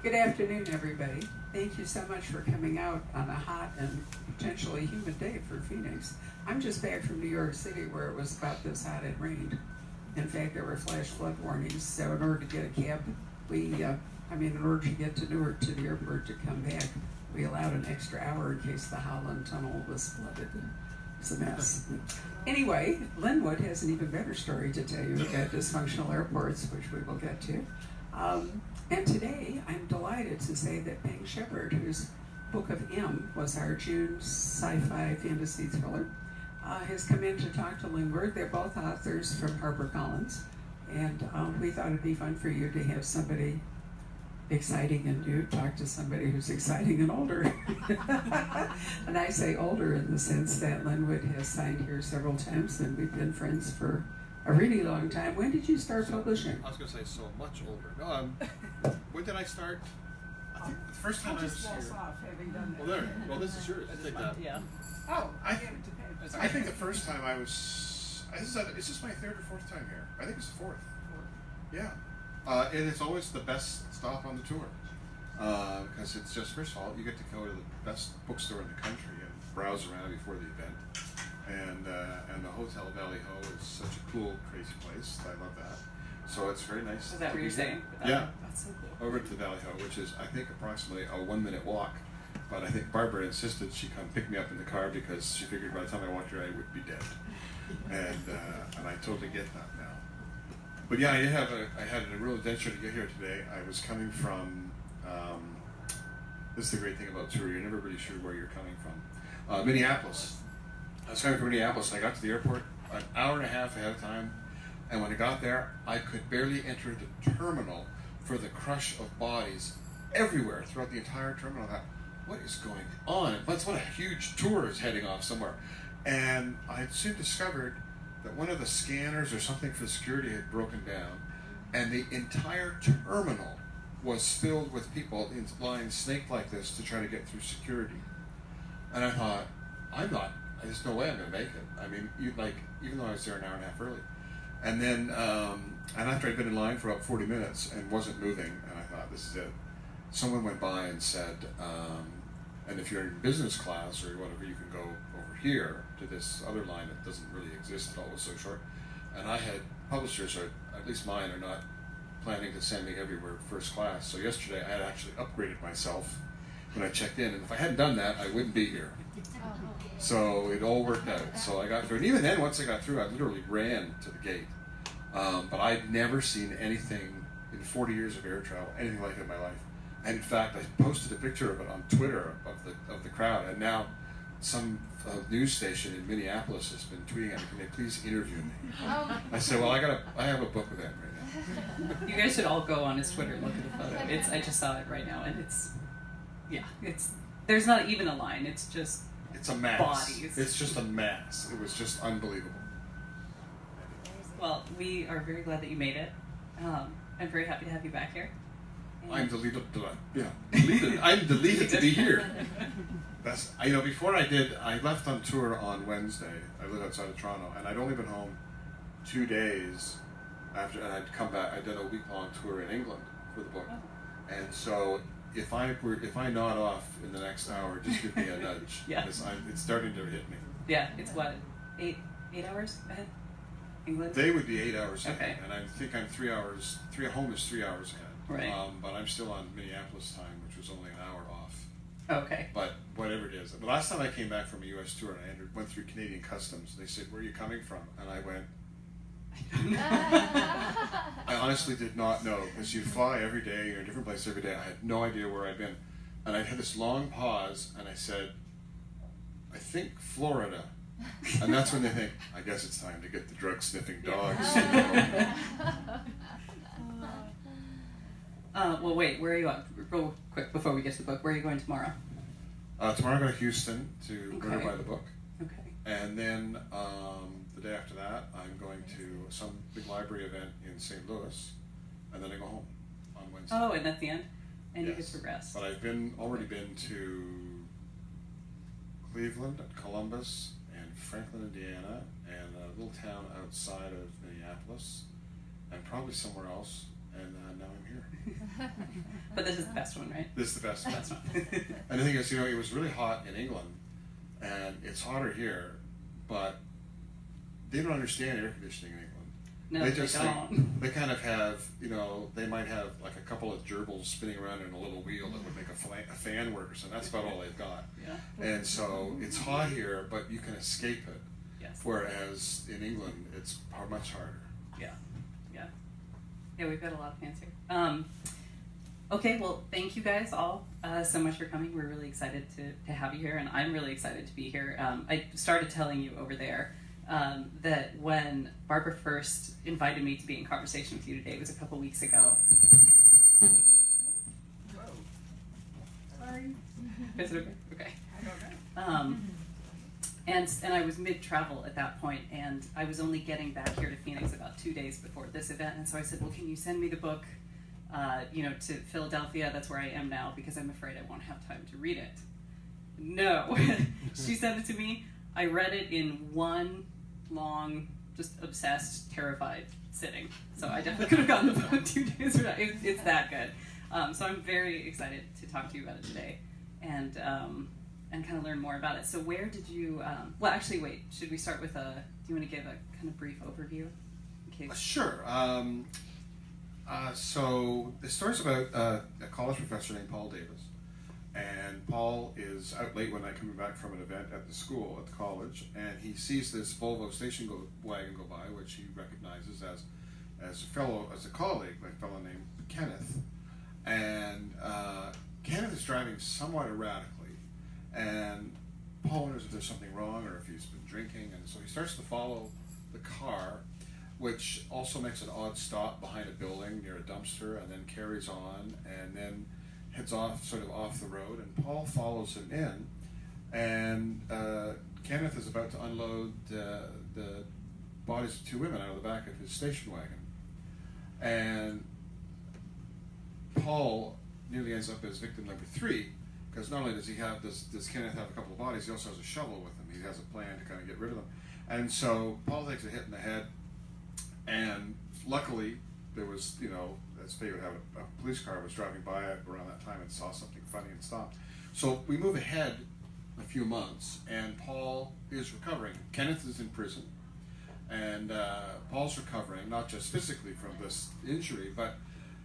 Good afternoon, everybody. Thank you so much for coming out on a hot and potentially humid day for Phoenix. I'm just back from New York City where it was about this hot it rained. In fact, there were flash flood warnings, so in order to get a cab, in order to get to Newark to the airport to come back, we allowed an extra hour in case the Holland Tunnel was flooded. It's a mess. Anyway, Linwood has an even better story to tell you about dysfunctional airports, which we will get to. And today, I'm delighted to say that Peng Shepherd, whose book of M was our June sci-fi fantasy thriller, has come in to talk to Linwood. They're both authors from HarperCollins, and we thought it'd be fun for you to have somebody exciting and new talk to somebody who's exciting and older. And I say older in the sense that Linwood has signed here several times, and we've been friends for a really long time. When did you start publishing? I was going to say so much older. No, when did I start? I think the first time I was here. Off, having done that. Well, this is yours. Take that. Yeah. Oh, I think the first time I was, it's just my third or fourth time here. I think it's the fourth. Yeah. And it's always the best stop on the tour. Because it's just, first of all, you get to go to the best bookstore in the country and browse around before the event. And the Hotel Valley Ho is such a cool, crazy place. I love that. So it's very nice. Is that what you're saying? Yeah. That's so cool. Over to the Valley Ho, which is, I think, approximately a 1-minute walk. But I think Barbara insisted she come pick me up in the car because she figured by the time I walked here, I would be dead. And I totally get that now. But yeah, I had a real adventure to get here today. I was coming from, this is the great thing about tour, you're never really sure where you're coming from. Minneapolis. I was coming from Minneapolis, and I got to the airport an hour and a half ahead of time, and when I got there, I could barely enter the terminal for the crush of bodies everywhere throughout the entire terminal. I thought, what is going on? What a huge tour is heading off somewhere. And I had soon discovered that one of the scanners or something for security had broken down, and the entire terminal was filled with people in lines snaked like this to try to get through security. And I thought, there's no way I'm going to make it. I mean, even though I was there an hour and a half early. And then, and after I'd been in line for about 40 minutes and wasn't moving, and I thought, this is it, someone went by and said, and if you're in business class or whatever, you can go over here to this other line that doesn't really exist at all, it was so short. And I had publishers, or at least mine, are not planning to send me everywhere first class. So yesterday I had actually upgraded myself when I checked in, and if I hadn't done that, I wouldn't be here. So it all worked out. So I got through, and even then, once I got through, I literally ran to the gate. But I'd never seen anything in 40 years of air travel, anything like it in my life. And in fact, I posted a picture of it on Twitter of the crowd, and now some news station in Minneapolis has been tweeting at me, can they please interview me? I said, well, I have a book with that right now. You guys should all go on his Twitter and look at the photo. I just saw it right now, and there's not even a line. It's a mass. Bodies. It's just a mass. It was just unbelievable. Well, we are very glad that you made it. I'm very happy to have you back here. I'm delighted. I'm delighted to be here. Before I left on tour on Wednesday. I live outside of Toronto, and I'd only been home 2 days after, and I'd come back. I'd done a week-long tour in England for the book, and so if I nod off in the next hour, just give me a nudge. Yeah. It's starting to hit me. Yeah, it's what, 8 hours ahead? England? They would be 8 hours okay. ahead, and I think I'm 3 hours. Home is 3 hours ahead. Right. But I'm still on Minneapolis time, which was only an hour off. Okay. But whatever it is. The last time I came back from a U.S. tour, and I went through Canadian customs, they said, "Where are you coming from?" And I went, I honestly did not know, because you fly every day, you're in a different place every day. I had no idea where I'd been. And I had this long pause, and I said, I think Florida. And that's when they think, I guess it's time to get the drug-sniffing dogs. Well, wait, where are you at? Real quick, before we get to the book, where are you going tomorrow? Tomorrow I'm going to Houston to learn to buy the book. Okay. And then the day after that, I'm going to some big library event in St. Louis, and then I go home on Wednesday. Oh, and that's the end? And yes. You get to rest. But I've already been to Cleveland, Columbus, and Franklin, Indiana, and a little town outside of Minneapolis, and probably somewhere else. and now I'm here. But this is the best one, right? This is the best one. Best one. And the thing is, it was really hot in England, and it's hotter here, but they don't understand air conditioning in England. No, they they just don't. they kind of have, they might have like a couple of gerbils spinning around in a little wheel that would make a fan work or something. That's about all they've got. Yeah. And so it's hot here, but you can escape it. Yes. Whereas in England, it's much harder. Yeah. Yeah. Yeah, we've got a lot of fans here. Okay, well, thank you guys all so much for coming. We're really excited to have you here, and I'm really excited to be here. I started telling you over there that when Barbara first invited me to be in conversation with you today, it was a couple weeks ago. Whoa. Sorry. Is it okay? Okay. I don't know. And I was mid-travel at that point, and I was only getting back here to Phoenix about 2 days before this event, and so I said, well, can you send me the book, to Philadelphia? That's where I am now, because I'm afraid I won't have time to read it. No. She sent it to me. I read it in one long, just obsessed, terrified sitting. So I definitely could have gotten the book 2 days. It's that good. So I'm very excited to talk to you about it today, and kind of learn more about it. So where did you? Well, actually, wait. Should we start with a? Do you want to give a kind of brief overview? In case. Sure. So the story's about a college professor named Paul Davis. And Paul is out late one night coming back from an event at the school, at the college, and he sees this Volvo station wagon go by, which he recognizes as a colleague, a fellow named Kenneth. And Kenneth is driving somewhat erratically, and Paul wonders if there's something wrong or if he's been drinking, and so he starts to follow the car, which also makes an odd stop behind a building near a dumpster, and then carries on, and then heads off the road, and Paul follows him in, and Kenneth is about to unload the bodies of 2 women out of the back of his station wagon, and Paul nearly ends up as victim number 3, because not only does Kenneth have a couple of bodies, he also has a shovel with him. He has a plan to kind of get rid of them, and so Paul takes a hit in the head, and luckily there was, as fate would have it, a police car was driving by around that time and saw something funny and stopped. So we move ahead a few months, and Paul is recovering. Kenneth is in prison, and Paul's recovering, not just physically from this injury, but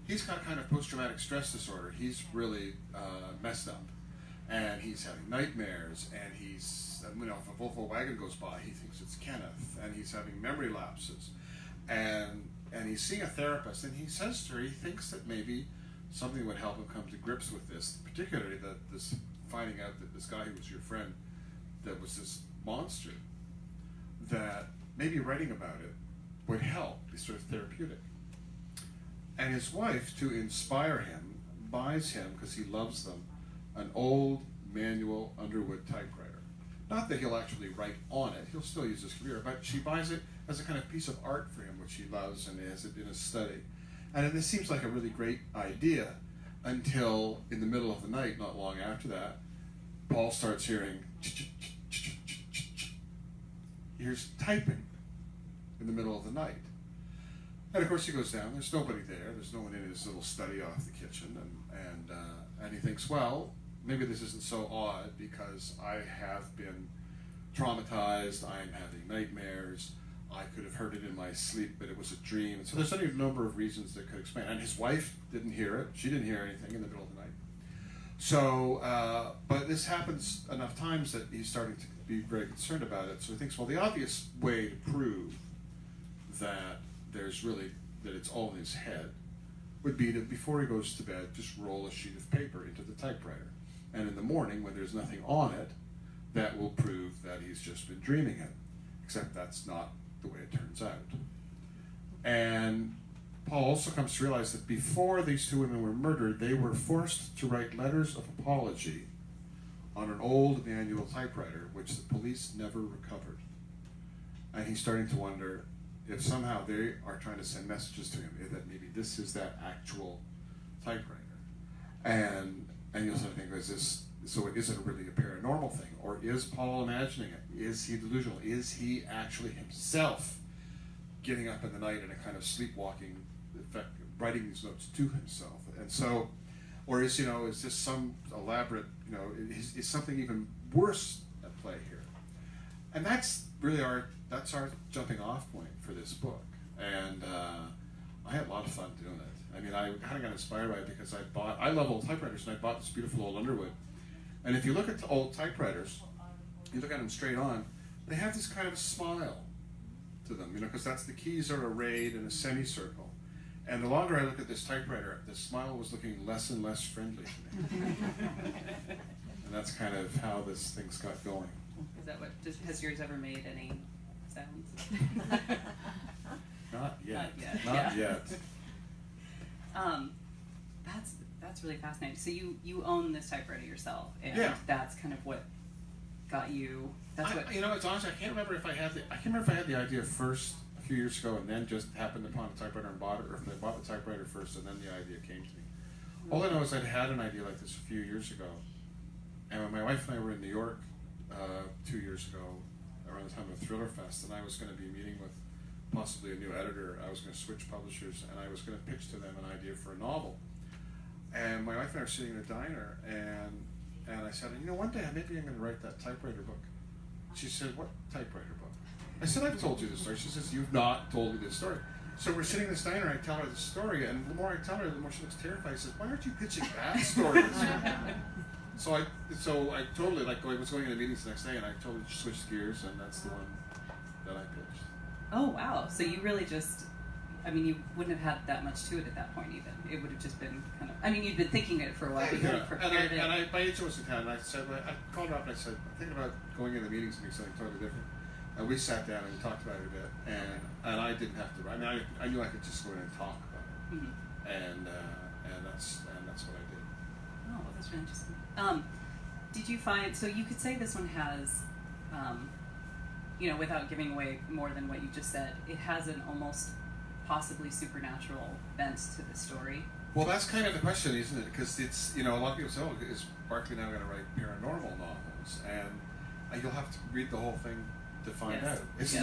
he's got kind of post-traumatic stress disorder. He's really messed up, and he's having nightmares, and he's, if a Volvo wagon goes by, he thinks it's Kenneth, and he's having memory lapses, and he's seeing a therapist, and he says to her he thinks that maybe something would help him come to grips with this, particularly this finding out that this guy who was your friend, that was this monster, that maybe writing about it would help, be sort of therapeutic. And his wife, to inspire him, buys him, because he loves them, an old manual Underwood typewriter. Not that he'll actually write on it, he'll still use his computer, but she buys it as a kind of piece of art for him, which he loves, and has it in his study. And this seems like a really great idea, until in the middle of the night, not long after that, Paul starts hearing, he hears typing in the middle of the night. And of course he goes down, there's nobody there, there's no one in his little study off the kitchen, and he thinks, well, maybe this isn't so odd, because I have been traumatized, I'm having nightmares, I could have heard it in my sleep, but it was a dream. And so there's any number of reasons that could explain. And his wife didn't hear it, she didn't hear anything in the middle of the night. So, but this happens enough times that he's starting to be very concerned about it, so he thinks, well, the obvious way to prove that that it's all in his head would be to, before he goes to bed, just roll a sheet of paper into the typewriter. And in the morning, when there's nothing on it, that will prove that he's just been dreaming it. Except that's not the way it turns out. And Paul also comes to realize that before these 2 women were murdered, they were forced to write letters of apology on an old manual typewriter, which the police never recovered. And he's starting to wonder if somehow they are trying to send messages to him, that maybe this is that actual typewriter. And you'll sort of think, so is it really a paranormal thing? Or is Paul imagining it? Is he delusional? Is he actually himself getting up in the night in a kind of sleepwalking effect, writing these notes to himself. And so, or is this some elaborate, is something even worse at play here? And that's really our jumping off point for this book. And I had a lot of fun doing it. I mean, I kind of got inspired by it because I love old typewriters, and I bought this beautiful old Underwood. And if you look at the old typewriters, you look at them straight on, they have this kind of smile to them, because that's the keys are arrayed in a semicircle. And the longer I look at this typewriter, the smile was looking less and less friendly to me. And that's kind of how this thing's got going. Is that what? Has yours ever made any sounds? Not yet. Not yet. Not yet. That's really fascinating. So you own this typewriter yourself, and Yeah. that's kind of what got you. That's what. It's honestly, I can't remember if I had the idea first a few years ago and then just happened upon a typewriter and bought it, or if I bought the typewriter first and then the idea came to me. All I know is I'd had an idea like this a few years ago, and when my wife and I were in New York 2 years ago, around the time of Thriller Fest, and I was going to be meeting with possibly a new editor. I was going to switch publishers, and I was going to pitch to them an idea for a novel. And my wife and I were sitting in a diner, and I said, one day maybe I'm going to write that typewriter book. She said, what typewriter book? I said, I've told you this story. She says, you've not told me this story. So we're sitting in this diner, I tell her the story, and the more I tell her, the more she looks terrified. She says, why aren't you pitching that story? So I totally, I was going into meetings the next day, and I totally switched gears, and that's the one that I pitched. Oh, wow. So you really just, you wouldn't have had that much to it at that point even. It would have just been kind of, you'd been thinking it for a while, but you hadn't prepared it. And I, by age, I was in town, and I called her up and I said, I'm thinking about going into meetings and doing something totally different. And we sat down and we talked about it a bit, and I didn't have to write. I knew I could just go in and talk about it. Mm-hmm. And that's what I did. Oh, well, that's really interesting. Did you find, so you could say this one has, without giving away more than what you just said, it has an almost possibly supernatural bent to the story. Well, that's kind of the question, isn't it? Because it's, a lot of people say, oh, is Barclay now going to write paranormal novels? And you'll have to read the whole thing to find out. This is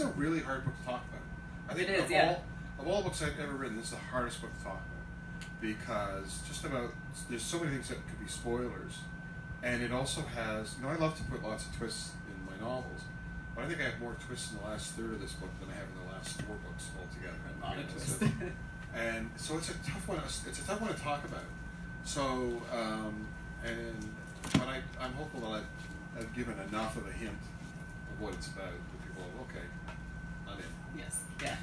a really hard book to talk about. I think it is, of all books I've ever written, this is the hardest book to talk about. Because there's so many things that could be spoilers. And it also has, I love to put lots of twists in my novels, but I think I have more twists in the last third of this book than I have in the last 4 books altogether. Not a twist. And so it's a tough one. It's a tough one to talk about. So, but I'm hopeful that I've given enough of a hint of what it's about that people are, okay, I'm in. Yes, yeah.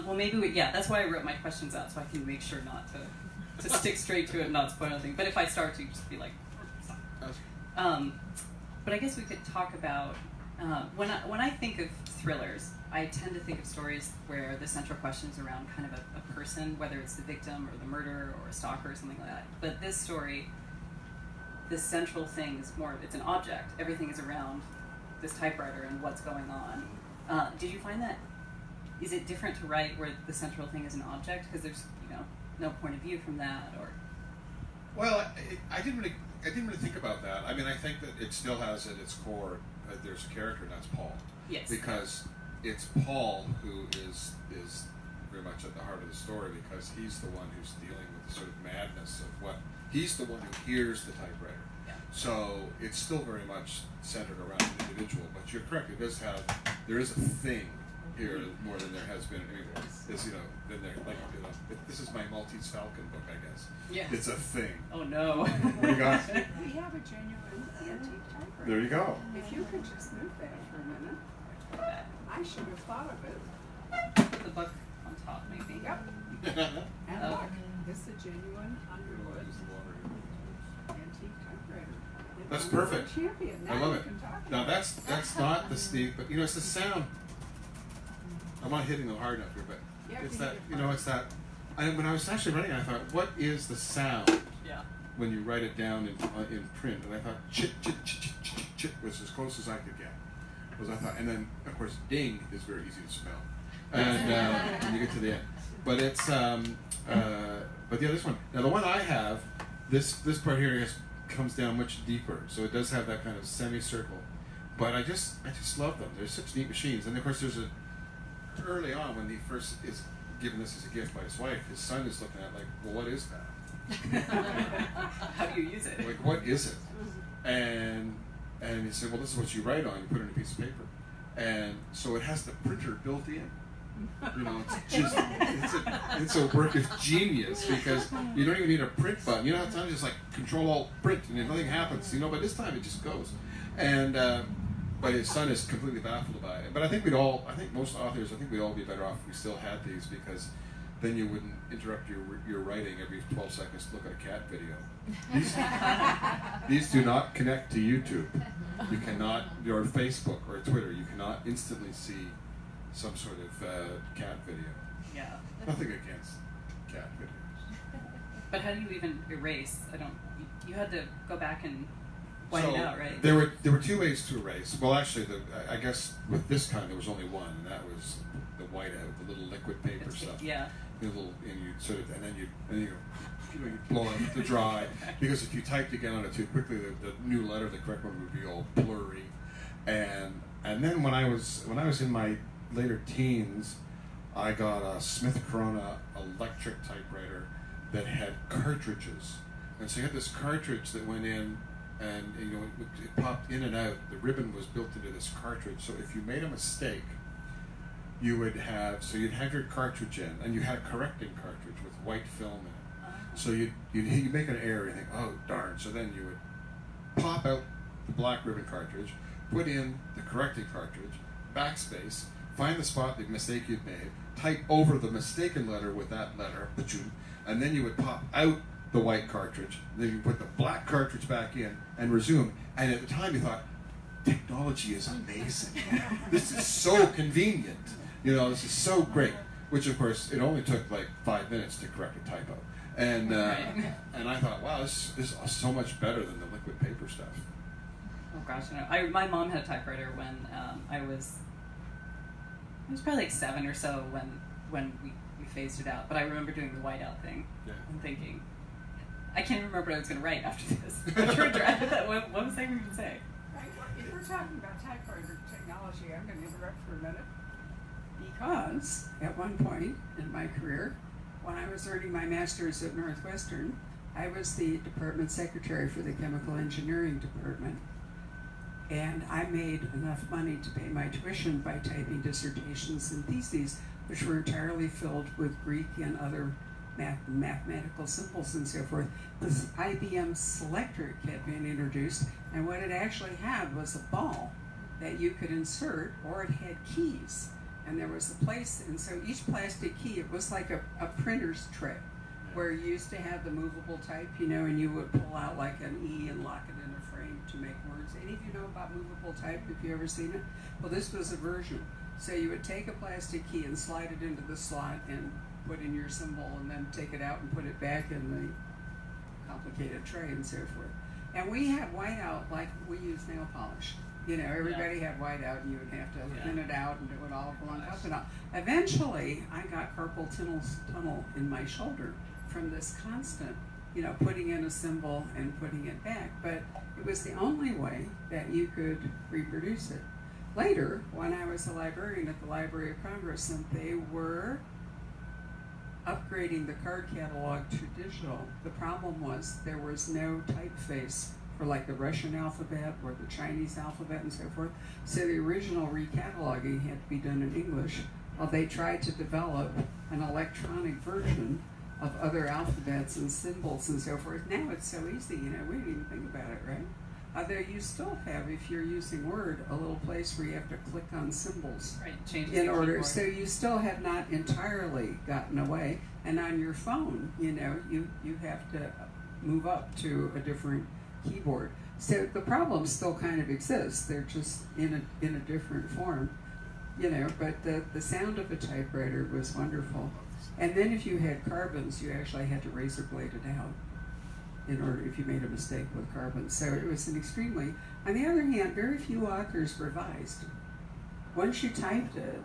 Well, maybe that's why I wrote my questions out, so I can make sure not to stick straight to it and not spoil anything. But if I start to, just be like, stop. But I guess we could talk about, when I think of thrillers, I tend to think of stories where the central question is around kind of a person, whether it's the victim or the murderer or a stalker or something like that. But this story, the central thing is it's an object. Everything is around this typewriter and what's going on. Did you find that? Is it different to write where the central thing is an object? Because there's, no point of view from that, or? Well, I didn't really think about that. I think that it still has at its core, there's a character, and that's Paul. Yes. Because it's Paul who is very much at the heart of the story, because he's the one who's dealing with the sort of madness of he's the one who hears the typewriter. Yeah. So it's still very much centered around the individual, but you're correct, there is a thing here more than there has been anywhere. This is my Maltese Falcon book, I guess. Yeah. It's a thing. Oh no. What do you got? We have a genuine antique typewriter. There you go. If you could just move that for a minute. I should have thought of it. Put the book on top, maybe. Yep. And Oh. look, this is a genuine Underwood antique typewriter. That's It's perfect. Champion. Now I love you it. can talk Now about that's not the Steve, but it's the sound. I'm not hitting them hard enough here, but Yeah, it's we that need to it's that. When I was actually writing, I thought, what is the sound Yeah. when you write it down in print? And I thought, chit chit chit chit chit chit was as close as I could get. And then of course, ding is very easy to spell, and when you get to the end. But it's this one. Now the one I have, this part here comes down much deeper, so it does have that kind of semicircle. But I just love them. They're such neat machines, and of course there's early on when he first is given this as a gift by his wife, his son is looking at like, well, what is that? How do you use it? Like, what is it? And he said, well, this is what you write on. You put it in a piece of paper, and so it has the printer built in. You know, it's a work of genius because you don't even need a print button. You know, how times it's like Control-Alt-Print and if nothing happens. You know, but this time it just goes. And but his son is completely baffled by it. But I think we'd all be better off if we still had these, because then you wouldn't interrupt your writing every 12 seconds to look at a cat video. These do not connect to YouTube. You cannot, or Facebook or Twitter, you cannot instantly see some sort of cat video. Yeah. Nothing against cat videos. But how do you even erase? You had to go back and white it out, right? There were two ways to erase. Well, actually, I guess with this kind there was only one, and that was the whiteout, the little liquid paper stuff. Yeah. And you sort of, and then you blow it to dry, because if you typed again on it too quickly, the new letter, the correct one, would be all blurry. And then when I was in my later teens, I got a Smith Corona electric typewriter that had cartridges, and so you had this cartridge that went in, and it popped in and out. The ribbon was built into this cartridge, so if you made a mistake, you'd have your cartridge in, and you had a correcting cartridge with white film in it. So you'd make an error, and think, oh darn. So then you would pop out the black ribbon cartridge, put in the correcting cartridge, backspace, find the spot, the mistake you'd made, type over the mistaken letter with that letter, and then you would pop out the white cartridge, then you put the black cartridge back in and resume. And at the time you thought, technology is amazing. This is so convenient. This is so great. Which of course, it only took like 5 minutes to correct a typo. And and I thought, wow, this is so much better than the liquid paper stuff. Oh gosh, my mom had a typewriter when I was probably like 7 or so when we phased it out. But I remember doing the whiteout thing and thinking, I can't remember what I was going to write after this. What was I going to say? If we're talking about typewriter technology, I'm going to interrupt for a minute. Because at one point in my career, when I was earning my master's at Northwestern, I was the department secretary for the chemical engineering department. And I made enough money to pay my tuition by typing dissertations and theses, which were entirely filled with Greek and other mathematical symbols and so forth. This Ibm Selectric had been introduced, and what it actually had was a ball that you could insert, or it had keys. And there was a place, and so each plastic key, it was like a printer's tray, where you used to have the movable type, and you would pull out like an E and lock it in a frame to make words. Any of you know about movable type? Have you ever seen it? Well, this was a version. So you would take a plastic key and slide it into the slot and put in your symbol, and then take it out and put it back in the complicated tray and so forth. And we had whiteout like we use nail polish. Everybody had whiteout, and you would have to thin it out and do it all along up and up. Eventually, I got carpal tunnel in my shoulder from this constant, putting in a symbol and putting it back. But it was the only way that you could reproduce it. Later, when I was a librarian at the Library of Congress, and they were upgrading the card catalog to digital, the problem was there was no typeface for like the Russian alphabet or the Chinese alphabet and so forth. So the original recataloging had to be done in English. Well, they tried to develop an electronic version of other alphabets and symbols and so forth. Now it's so easy, we didn't even think about it, right? Although you still have, if you're using Word, a little place where you have to click on symbols in order. So you still have not entirely gotten away. And on your phone, you have to move up to a different keyboard. So the problems still kind of exist. They're just in a different form, but the sound of a typewriter was wonderful. And then if you had carbons, you actually had to razor blade it out if you made a mistake with carbons. So it was an extremely, on the other hand, very few authors revised. Once you typed it,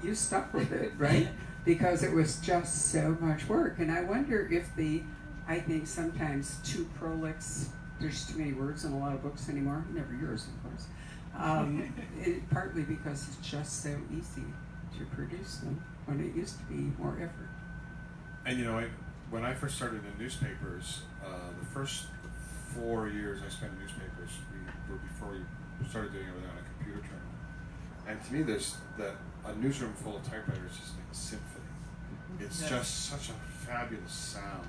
you stuck with it, right? Because it was just so much work. And I wonder if I think sometimes too prolix, there's too many words in a lot of books anymore, never yours, of course. Partly because it's just so easy to to produce them when it used to be more effort. And when I first started in newspapers, the first 4 years I spent in newspapers were before we started doing everything on a computer terminal. And to me, a newsroom full of typewriters is like a symphony. It's just such a fabulous sound.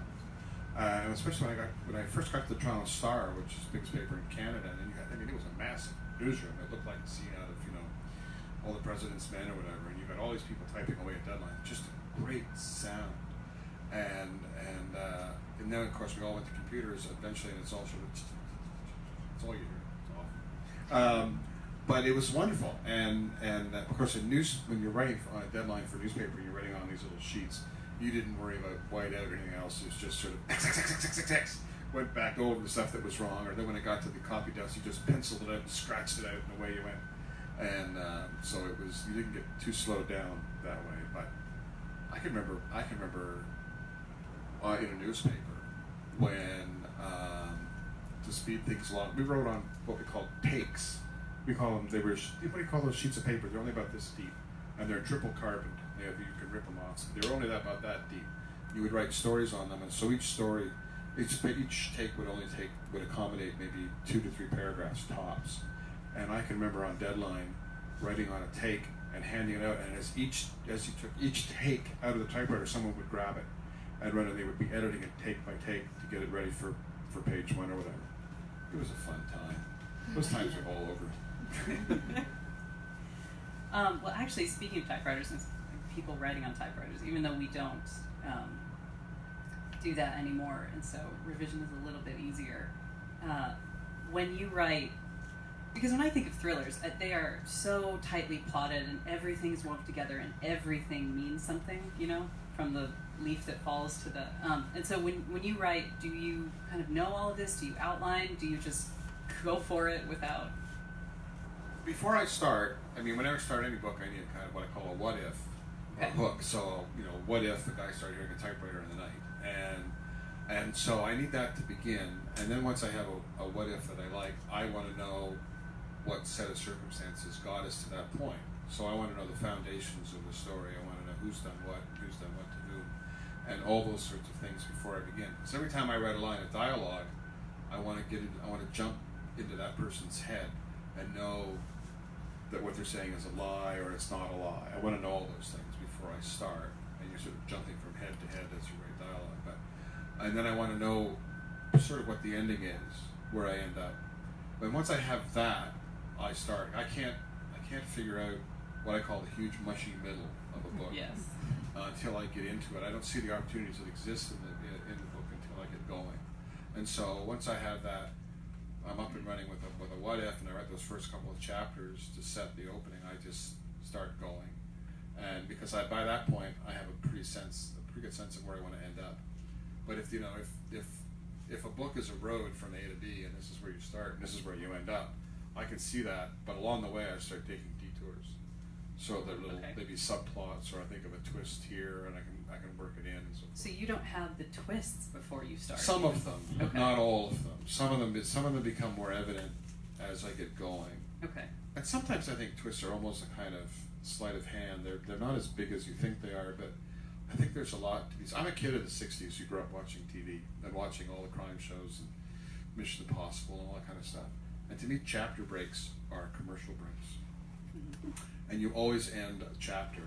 And especially when I first got to the Toronto Star, which is the biggest paper in Canada, and it was a massive newsroom. It looked like a scene out of All the President's Men or whatever, and you got all these people typing away at deadline. Just a great sound. And then of course we all went to computers eventually, and it's all sort of it's all you hear. It's awful. But it was wonderful, and of course when you're writing on a deadline for a newspaper, you're writing on these little sheets. You didn't worry about whiteout or anything else. It was just sort of X. Went back over the stuff that was wrong, or then when it got to the copy desk, you just penciled it out and scratched it out, and away you went. And so you didn't get too slowed down that way. But I can remember in a newspaper when to speed things along, we wrote on what we called takes. We call them, what do you call those sheets of paper? They're only about this deep, and they're triple carboned. You can rip them off. So they're only about that deep. You would write stories on them, and so each take would accommodate maybe 2 to 3 paragraphs tops. And I can remember on deadline writing on a take and handing it out, and as you took each take out of the typewriter, someone would grab it and run it. They would be editing it take by take to get it ready for page 1 or whatever. It was a fun time. Those times are all over. Well, actually, speaking of typewriters and people writing on typewriters, even though we don't do that anymore, and so revision is a little bit easier. When you write, because when I think of thrillers, they are so tightly plotted, and everything's woven together, and everything means something, from the leaf that falls to the... and so when you write, do you kind of know all of this? Do you outline? Do you just go for it without... Before I start, whenever I start any book, I need kind of what I call a what if hook. So, what if the guy started hearing a typewriter in the night? And so I need that to begin. And then once I have a what if that I like, I want to know what set of circumstances got us to that point. So I want to know the foundations of the story. I want to know who's done what to whom, and all those sorts of things before I begin. Because every time I write a line of dialogue, I want to jump into that person's head and know that what they're saying is a lie or it's not a lie. I want to know all those things before I start, and you're sort of jumping from head to head as you write dialogue. And then I want to know sort of what the ending is, where I end up. But once I have that, I start. I can't figure out what I call the huge mushy middle of a book. Yes. Until I get into it. I don't see the opportunities that exist in the book until I get going. And so once I have that, I'm up and running with a what if, and I write those first couple of chapters to set the opening. I just start going, and because by that point I have a pretty good sense of where I want to end up. But if a book is a road from A to B, and this is where you start and this is where you end up, I can see that. But along the way, I start taking detours, so that maybe subplots, or I think of a twist here, and I can work it in. And so you don't have the twists before you start. Some of them, not all of them. Some of them become more evident as I get going. Okay. And sometimes I think twists are almost a kind of sleight of hand. They're not as big as you think they are, but I think there's a lot to these. I'm a kid of the '60s who grew up watching TV and watching all the crime shows and Mission Impossible and all that kind of stuff. And to me, chapter breaks are commercial breaks. Mm-hmm. And you always end a chapter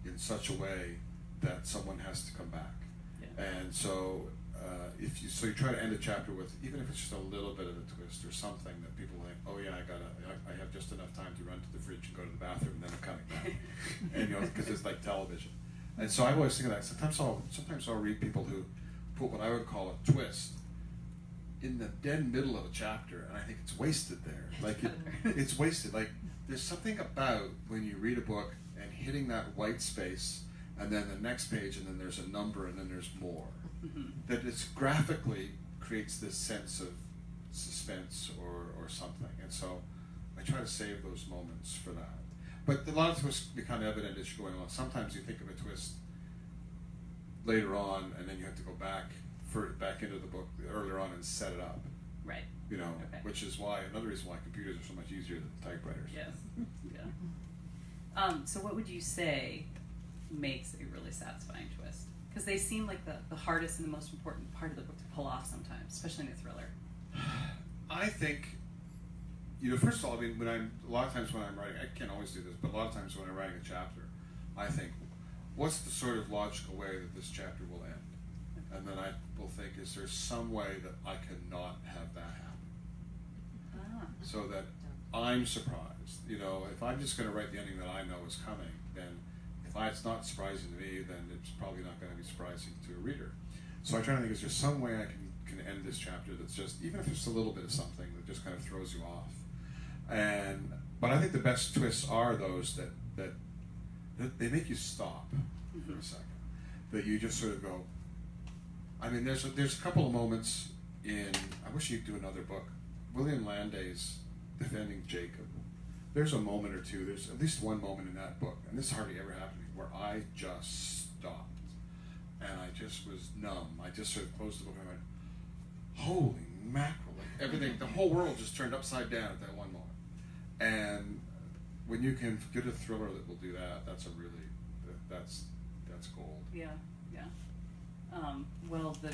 in such a way that someone has to come back. Yeah. And so you try to end a chapter with, even if it's just a little bit of a twist or something that people think, oh yeah, I have just enough time to run to the fridge and go to the bathroom, and then I'm coming back. And because it's like television. And so I always think of that. Sometimes I'll read people who put what I would call a twist in the dead middle of a chapter, and I think it's wasted there. Like it's wasted. Like there's something about when you read a book and hitting that white space, and then the next page, and then there's a number, and then there's more. Mm-hmm. That it's graphically creates this sense of suspense or something. And so I try to save those moments for that. But a lot of twists become evident as you're going along. Sometimes you think of a twist later on, and then you have to go back into the book earlier on and set it up. Right. Which is another reason why computers are so much easier than typewriters. Yes. Yeah. So what would you say makes a really satisfying twist? Because they seem like the hardest and the most important part of the book to pull off sometimes, especially in a thriller. I think, first of all, I mean, a lot of times when I'm writing, I can't always do this, but a lot of times when I'm writing a chapter, I think, what's the sort of logical way that this chapter will end? And then I will think, is there some way that I cannot have that happen? So that I'm surprised. If I'm just going to write the ending that I know is coming, then it's not surprising to me, then it's probably not going to be surprising to a reader. So I try to think, is there some way I can end this chapter that's just, even if it's a little bit of something that just kind of throws you off. But I think the best twists are those that they make you stop for a second. That you just sort of go, I mean, there's a couple of moments I wish you'd do another book. William Landay's Defending Jacob. There's a moment or two, there's at least one moment in that book, and this hardly ever happened to me, where I just stopped. And I just was numb. I just sort of closed the book and I went, holy mackerel. Like everything, the whole world just turned upside down at that one moment. And when you can get a thriller that will do that, that's gold. Yeah. Well, the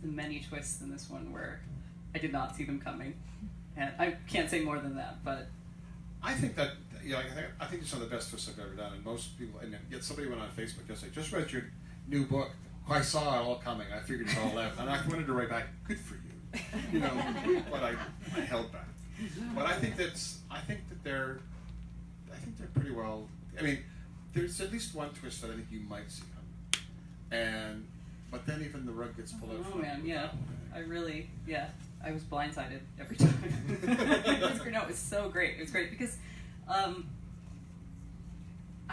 many twists in this one where I did not see them coming, and I can't say more than that, but I think that I think it's one of the best twists I've ever done, and most people. And yet somebody went on Facebook yesterday, just read your new book. I saw it all coming. I figured it all out, and I wanted to write back, "Good for you," but I held back. But I think that they're pretty well. I mean, there's at least one twist that I think you might see coming, but then even the rug gets pulled out. Oh man, yeah. I was blindsided every time. No, it was so great. It was great because I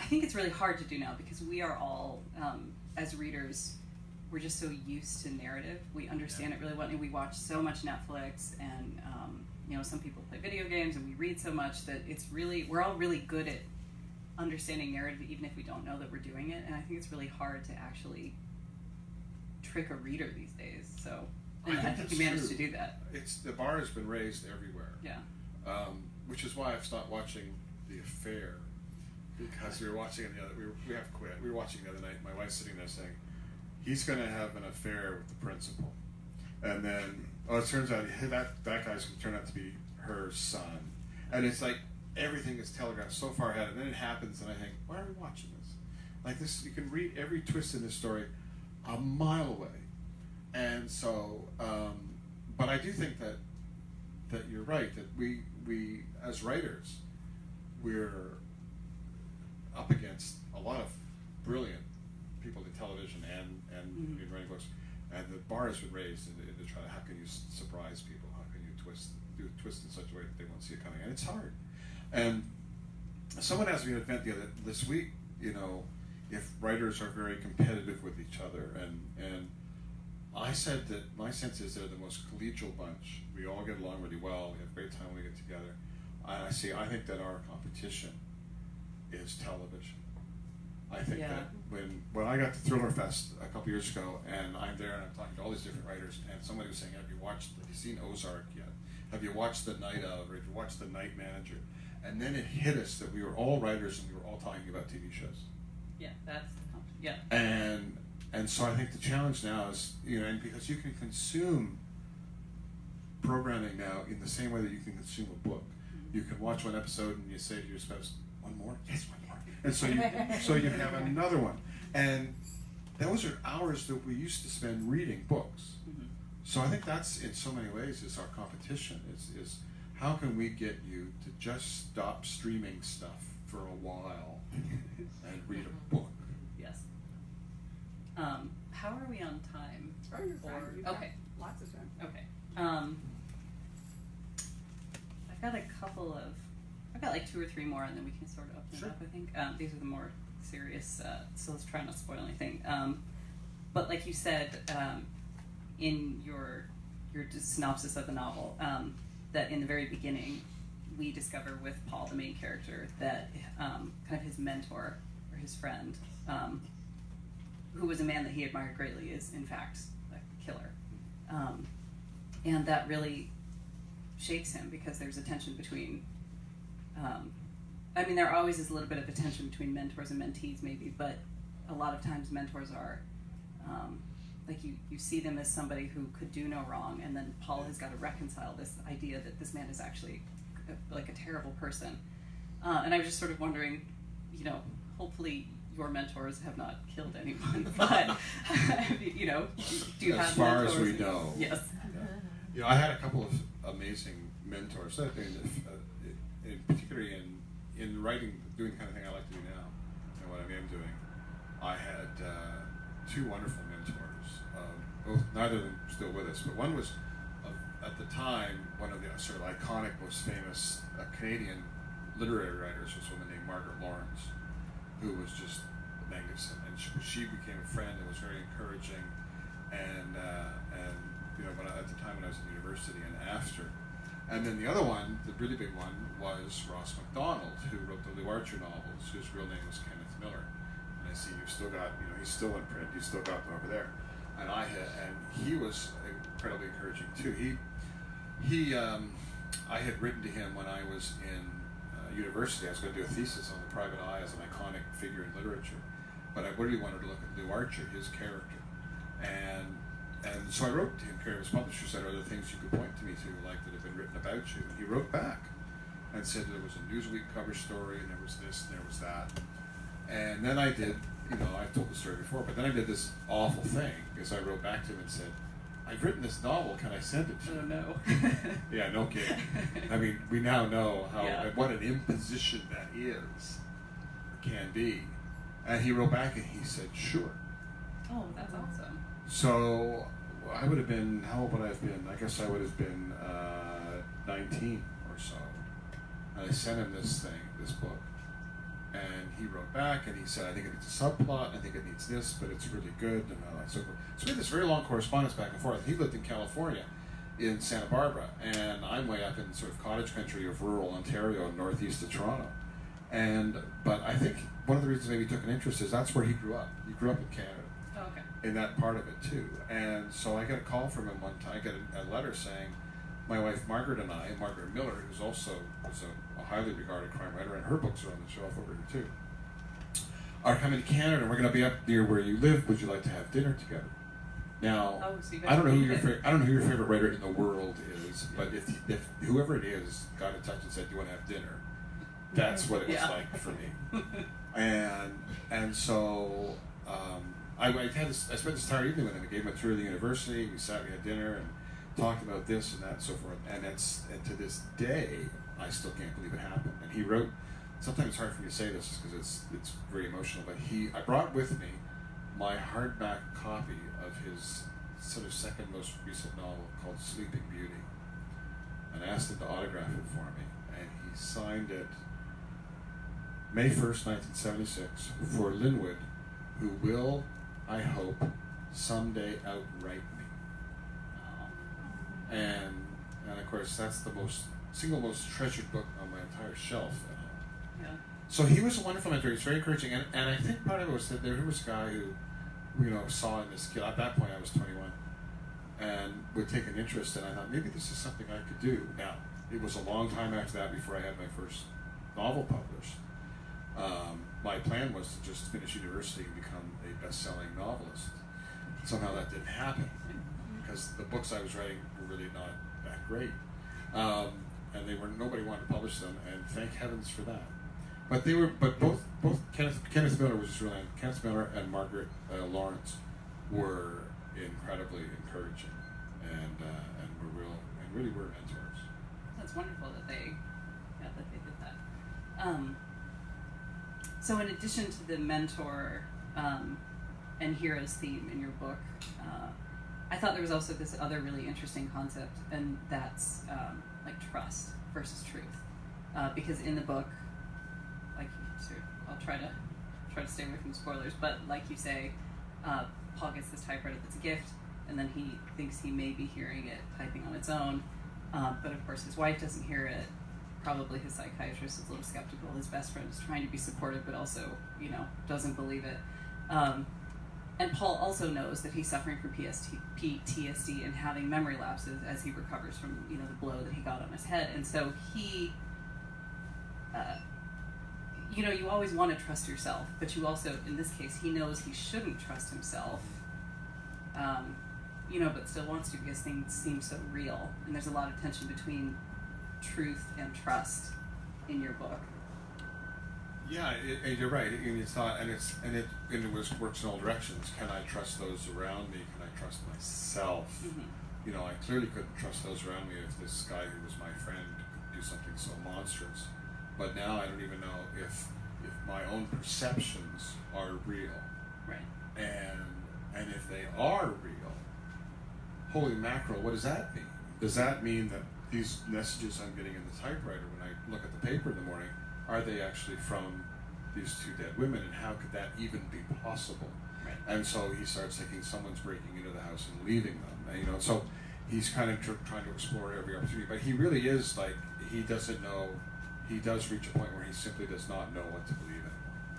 think it's really hard to do now because we are all, as readers, we're just so used to narrative. We understand it really well, and we watch so much Netflix, and some people play video games, and we read so much that we're all really good at understanding narrative, even if we don't know that we're doing it. And I think it's really hard to actually trick a reader these days. So. And I think you managed to do that. The bar has been raised everywhere. Yeah. Which is why I've stopped watching The Affair, because we were watching it we have quit. We were watching the other night. My wife's sitting there saying, "He's going to have an affair with the principal," and then it turns out that guy's going to turn out to be her son, and it's like everything is telegraphed so far ahead, and then it happens, and I think, why are we watching this? Like this, you can read every twist in this story a mile away. And so, but I do think that you're right, that we as writers, we're up against a lot of brilliant people in television and in writing books, and the bar has been raised to try to, how can you surprise people, how can you do a twist in such a way that they won't see it coming, and it's hard. And someone asked me at an event this week, if writers are very competitive with each other, and I said that my sense is they're the most collegial bunch. We all get along really well. We have a great time when we get together. I think that our competition is television. I think that when I got to Thriller Fest a couple years ago, and I'm there and I'm talking to all these different writers, and somebody was saying, have you seen Ozark yet? Have you watched The Night Of, or have you watched The Night Manager? And then it hit us that we were all writers and we were all talking about TV shows. Yeah, that's yeah. And so I think the challenge now is, and because you can consume programming now in the same way that you can consume a book. Mm-hmm. You can watch one episode and you say to your spouse, one more? Yes, one more. And so you have another one. And those are hours that we used to spend reading books. Mm-hmm. So I think that's, in so many ways, is our competition, is how can we get you to just stop streaming stuff for a while and read a book? Yes. How are we on time? Oh, you're fine. You've got Okay. Lots of time. Okay. I've got like 2 or 3 more, and then we can sort of open it up, I think. These are the more serious, so let's try not to spoil anything. But like you said, in your synopsis of the novel, that in the very beginning, we discover with Paul, the main character, that kind of his mentor, or his friend, who was a man that he admired greatly, is in fact a killer. And that really shakes him, because there's a tension between I mean, there always is a little bit of a tension between mentors and mentees, maybe, but a lot of times mentors are, like you see them as somebody who could do no wrong, and then Paul has got to reconcile this idea that this man is actually like a terrible person. And I was just sort of wondering, you know, hopefully your mentors have not killed anyone, but, you know, do you have As far mentors? as we know. Yes. Yeah. You know, I had a couple of amazing mentors. That in particularly in writing, doing the kind of thing I like to do now, and what I am doing. I had two wonderful mentors. Both, neither of them still with us, but one was at the time one of the sort of iconic, most famous Canadian literary writers was a woman named Margaret Lawrence, who was just magnificent, and she became a friend and was very encouraging, and you know, at the time when I was in university and after. And then the other one, the really big one, was Ross MacDonald, who wrote the Lou Archer novels, whose real name was Kenneth Miller. And I see you've still got, you know, he's still in print, you've still got them over there. And he was incredibly encouraging too. I had written to him when I was in university. I was going to do a thesis on the private eye as an iconic figure in literature, but I really wanted to look at Lou Archer, his character, and so I wrote to him. His publisher said, "Are there things you could point to me to, like that have been written about you?" And he wrote back and said there was a Newsweek cover story, and there was this, and there was that. And then I did, you know, I've told the story before, but then I did this awful thing because I wrote back to him and said, "I've written this novel. Can I send it to you?" Oh no. Yeah, no kidding. I mean, we now know what an imposition that is, or can be. And he wrote back and he said, "Sure." Oh, that's awesome. So I would have been, how old would I have been? I guess I would have been 19 or so. And I sent him this book. And he wrote back and he said, "I think it needs a subplot, I think it needs this, but it's really good." And so we had this very long correspondence back and forth. He lived in California, in Santa Barbara, and I'm way up in sort of cottage country of rural Ontario, northeast of Toronto. But I think one of the reasons maybe he took an interest is that's where he grew up. He grew up in Canada. Oh, okay. In that part of it too. And so I got a call from him one time, I got a letter saying, my wife Margaret and I, Margaret Miller, who's also was a highly regarded crime writer, and her books are on the shelf over here too, are coming to Canada, and we're going to be up near where you live. Would you like to have dinner together? Now, So I don't know who your favorite writer in the world is, but if whoever it is got in touch and said, "Do you want to have dinner?" That's what it was like for me. And so I spent this entire evening with him. I gave him a tour of the university. We had dinner and talked about this and that and so forth. And to this day, I still can't believe it happened. And he wrote. Sometimes it's hard for me to say this because it's very emotional. But I brought with me my hardback copy of his sort of second most recent novel called Sleeping Beauty, and asked him to autograph it for me. And he signed it May 1st, 1976, for Linwood, who will, I hope, someday outright me. And of course, that's the single most treasured book on my entire shelf at home. Yeah. So he was a wonderful mentor. He was very encouraging, and I think part of it was that there was a guy who, you know, saw in this kid. At that point, I was 21, and would take an interest. And I thought maybe this is something I could do. Now, it was a long time after that before I had my first novel published. My plan was to just finish university and become a best-selling novelist. Somehow that didn't happen because the books I was writing were really not that great, and nobody wanted to publish them. And thank heavens for that. But both Kenneth Miller was his real name. Kenneth Miller and Margaret Lawrence were incredibly encouraging, and really were mentors. That's wonderful that they did that. So in addition to the mentor and heroes theme in your book, I thought there was also this other really interesting concept, and that's like trust versus truth. Because in the book, like I'll try to stay away from spoilers, but like you say, Paul gets this typewriter that's a gift, and then he thinks he may be hearing it typing on its own, but of course his wife doesn't hear it. Probably his psychiatrist is a little skeptical. His best friend is trying to be supportive, but also, doesn't believe it. And Paul also knows that he's suffering from PTSD and having memory lapses as he recovers from, the blow that he got on his head. And so he you know, you always want to trust yourself, but you also, in this case, he knows he shouldn't trust himself, you know, but still wants to because things seem so real, and there's a lot of tension between truth and trust in your book. Yeah, you're right. And it's not, and it works in all directions. Can I trust those around me? Can I trust myself? Mm-hmm. You know, I clearly couldn't trust those around me if this guy who was my friend could do something so monstrous. But now I don't even know if my own perceptions are real. Right. And if they are real, holy mackerel, what does that mean? Does that mean that these messages I'm getting in the typewriter when I look at the paper in the morning, are they actually from these two dead women, and how could that even be possible? Right. And so he starts thinking someone's breaking into the house and leaving them. And, you know, so he's kind of trying to explore every opportunity. But he really is like, he doesn't know. He does reach a point where he simply does not know what to believe anymore.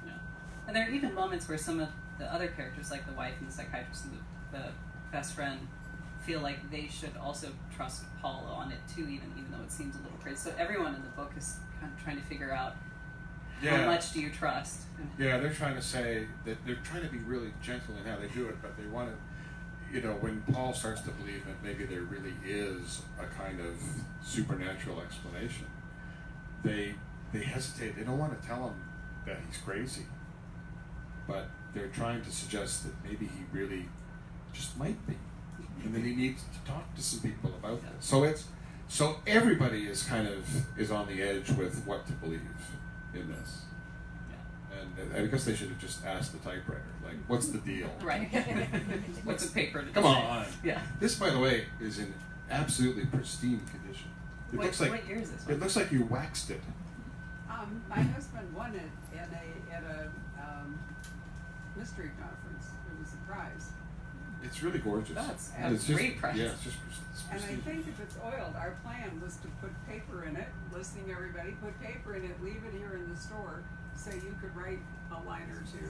Yeah. And there are even moments where some of the other characters, like the wife and the psychiatrist and the best friend, feel like they should also trust Paulo on it too, even though it seems a little crazy. So everyone in the book is kind of trying to figure out how much do you trust. Yeah, they're trying to say that they're trying to be really gentle in how they do it, but they want to, you know, when Paul starts to believe that maybe there really is a kind of supernatural explanation, they hesitate. They don't want to tell him that he's crazy, but they're trying to suggest that maybe he really just might be, and then he needs to talk to some people about this. So everybody is kind of on the edge with what to believe in this. Yeah. And I guess they should have just asked the typewriter, like, what's the deal? Right. What's the paper to Come on. Yeah. This, by the way, is in absolutely pristine condition. It looks like what year is this one? it looks like you waxed it. My husband won it at a mystery conference. It was a prize. It's really gorgeous. That's And a it's just, great price. Yeah, it's just And I pristine. think if it's oiled, our plan was to put paper in it, listening to everybody, put paper in it, leave it here in the store, so you could write a line or two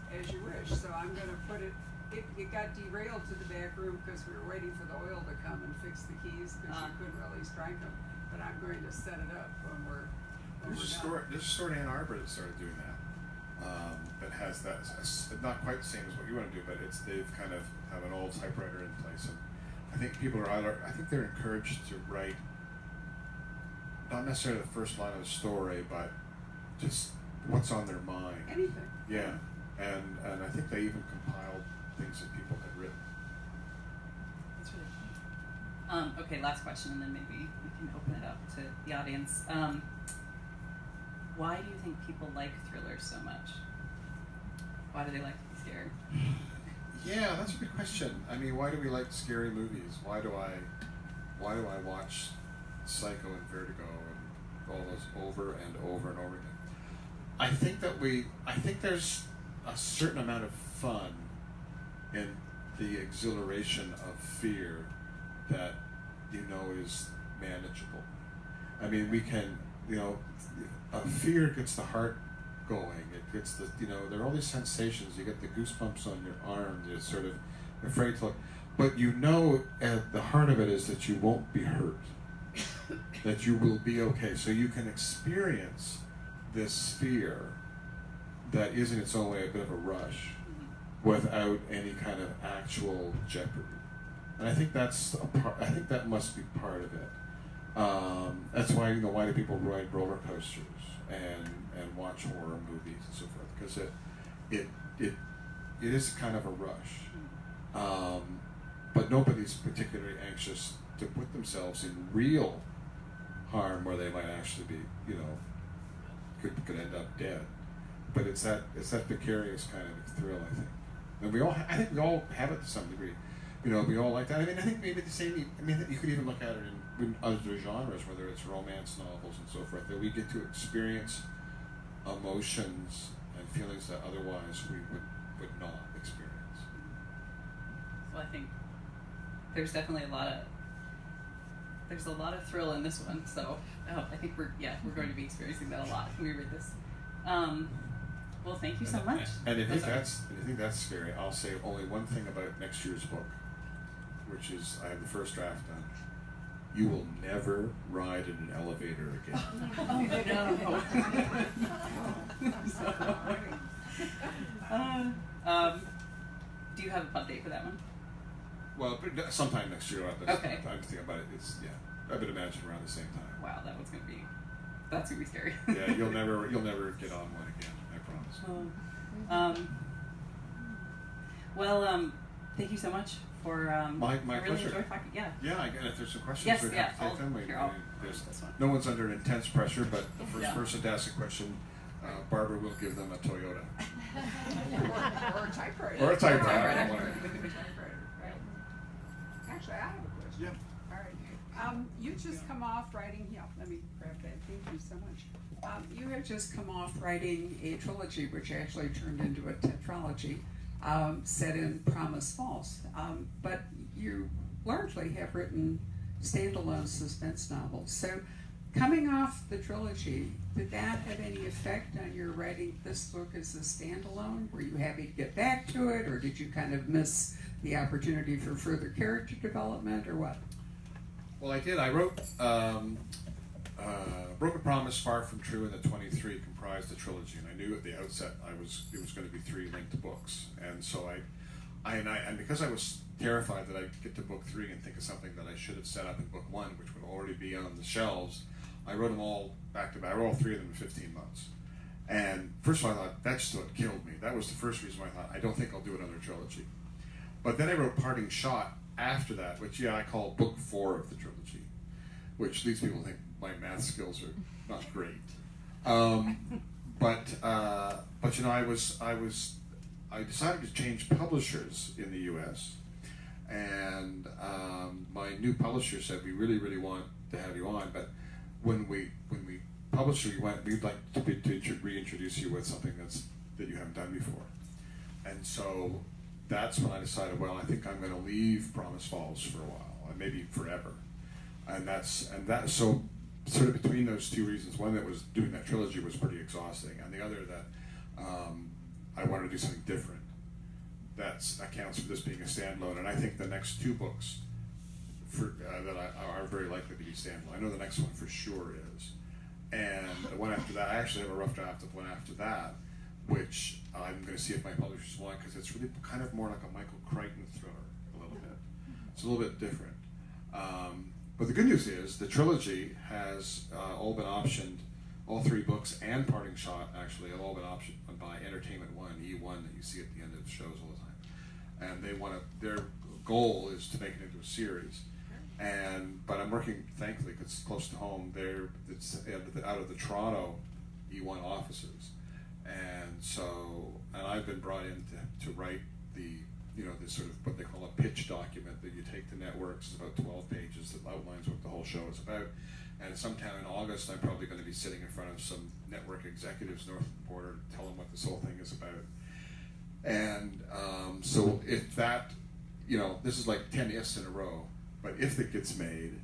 as you wish. So I'm gonna put it, it got derailed to the back room because we were waiting for the oil to come and fix the keys because you couldn't really strike them. But I'm going to set it up when we're There's a store in Ann Arbor that started doing that. That has that. It's not quite the same as what you want to do, but they've kind of have an old typewriter in place, and I think people are I think they're encouraged to write not necessarily the first line of the story, but just what's on their mind. anything. Yeah, and I think they even compiled things that people had written. That's really cool. Okay, last question, and then maybe we can open it up to the audience. Why do you think people like thrillers so much? Why do they like to be scared? Yeah, that's a good question. I mean, why do we like scary movies? Why do I watch Psycho and Vertigo and all those over and over and over again? I think there's a certain amount of fun in the exhilaration of fear that is manageable. I mean, we can, fear gets the heart going. It gets there are all these sensations. You get the goosebumps on your arm. You're sort of afraid to look. But at the heart of it is that you won't be hurt. That you will be okay. So you can experience this fear that is in its own way a bit of a rush without any kind of actual jeopardy. And I think that's I think that must be part of it. That's why why do people ride roller coasters and watch horror movies and so forth, because it is kind of a rush. But nobody's particularly anxious to put themselves in real harm where they might actually be could end up dead. But it's that vicarious kind of thrill, I think. And I think we all have it to some degree. We all like that. I mean, I think maybe the same. I mean, you could even look at it in other genres, whether it's romance novels and so forth, that we get to experience emotions and feelings that otherwise we would not experience. So I think there's definitely a lot of thrill in this one. So I think we're going to be experiencing that a lot when we read this. Well, thank you so much. And if you think that's scary, I'll say only one thing about next year's book, which is I have the first draft done, you will never ride in an elevator again. Do you have a pub date for that one? Well, but sometime next year. Okay. I'm thinking about it. It's I would imagine around the same time. Wow, that's gonna be scary. Yeah, you'll never get on one again. I promise. Thank you so much for. My I really pleasure. enjoyed talking. Yeah. Yeah, again, if there's some questions, Yes, we'd yeah, have to take them. here, I'll There's this one. no one's under intense pressure, but the first Yeah. person to ask a question, Barbara will give them a Toyota. Or a typewriter. Or a typewriter. Typewriter, right. Actually, I have a question. Yeah. All right. You just come off writing, let me grab that. Thank you so much. You have just come off writing a trilogy, which actually turned into a tetralogy, set in Promise Falls. But you largely have written standalone suspense novels. So, coming off the trilogy, did that have any effect on your writing this book as a standalone? Were you happy to get back to it, or did you kind of miss the opportunity for further character development, or what? Well, I did. I wrote Broken Promise, Far From True, and the 23 comprised the trilogy, and I knew at the outset it was going to be 3 linked books, and so and because I was terrified that I'd get to book 3 and think of something that I should have set up in book 1, which would already be on the shelves, I wrote them all back to back. I wrote all 3 of them in 15 months. And first of all, I thought, that just what killed me. That was the first reason why I thought, I don't think I'll do another trilogy. But then I wrote Parting Shot after that, which, I call book 4 of the trilogy, which leads people to think my math skills are not great. But I decided to change publishers in the U.S. And my new publisher said, we really, really want to have you on, but when we publish you, we'd like to reintroduce you with something that you haven't done before. And so that's when I decided, well, I think I'm going to leave Promise Falls for a while, and maybe forever. And so sort of between those 2 reasons, one that was doing that trilogy was pretty exhausting, and the other that I wanted to do something different. That counts for this being a standalone, and I think the next 2 books that are very likely to be standalone. I know the next one for sure is, and the one after that, I actually have a rough draft of one after that, which I'm going to see if my publishers want, because it's really kind of more like a Michael Crichton thriller a little bit. It's a little bit different. But the good news is the trilogy has all been optioned. All 3 books and Parting Shot actually have all been optioned by Entertainment One, E1, that you see at the end of the shows all the time. And they their goal is to make it into a series. But I'm working, thankfully, because it's close to home. It's out of the Toronto E1 offices, and I've been brought in to write the sort of what they call a pitch document that you take to networks. It's about 12 pages that outlines what the whole show is about. And sometime in August, I'm probably going to be sitting in front of some network executives north of the border to tell them what this whole thing is about. And so if that, this is like 10 ifs in a row, but if it gets made,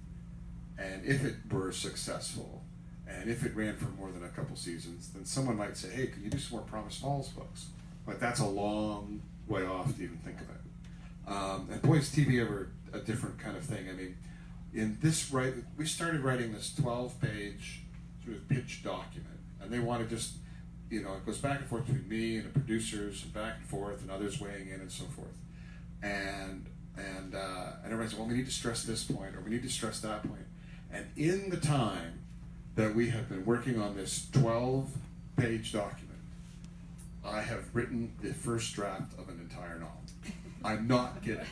and if it were successful, and if it ran for more than a couple seasons, then someone might say, hey, can you do some more Promise Falls books? But that's a long way off to even think about. And boy, is TV ever a different kind of thing. I mean, we started writing this 12-page sort of pitch document, and they want to just, it goes back and forth between me and the producers, and back and forth, and others weighing in and so forth. And everybody said, well, we need to stress this point, or we need to stress that point. And in the time that we have been working on this 12-page document, I have written the first draft of an entire novel. I'm not kidding.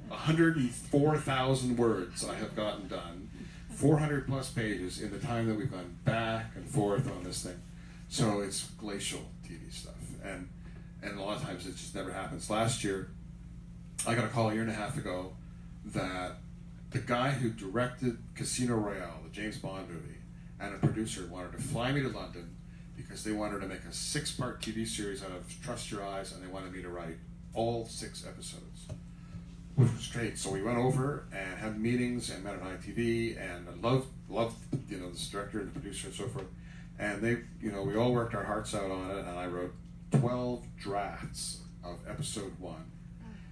104,000 words I have gotten done, 400 plus pages in the time that we've gone back and forth on this thing. So it's glacial TV stuff. And a lot of times it just never happens. Last year, I got a call a year and a half ago that the guy who directed Casino Royale, the James Bond movie, and a producer wanted to fly me to London because they wanted to make a 6-part TV series out of Trust Your Eyes, and they wanted me to write all 6 episodes, which was great. So we went over and had meetings and met on ITV, and I loved this director and the producer and so forth. And we all worked our hearts out on it, and I wrote 12 drafts of episode 1.